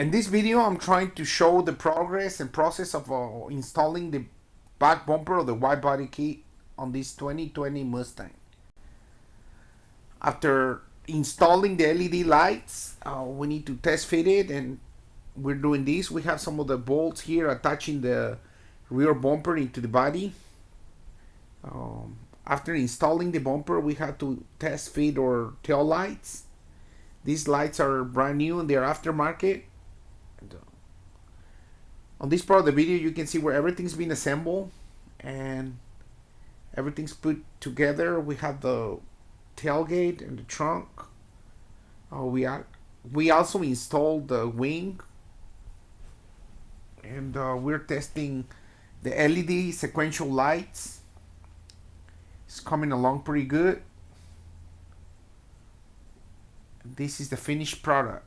In this video, I'm trying to show the progress and process of installing the back bumper of the wide body kit on this 2020 Mustang. After installing the LED lights, we need to test fit it, and we're doing this. We have some of the bolts here attaching the rear bumper into the body. After installing the bumper, we had to test fit our tail lights. These lights are brand new and they're aftermarket. And, on this part of the video, you can see where everything's been assembled and everything's put together. We have the tailgate and the trunk. We also installed the wing, and we're testing the LED sequential lights. It's coming along pretty good. This is the finished product.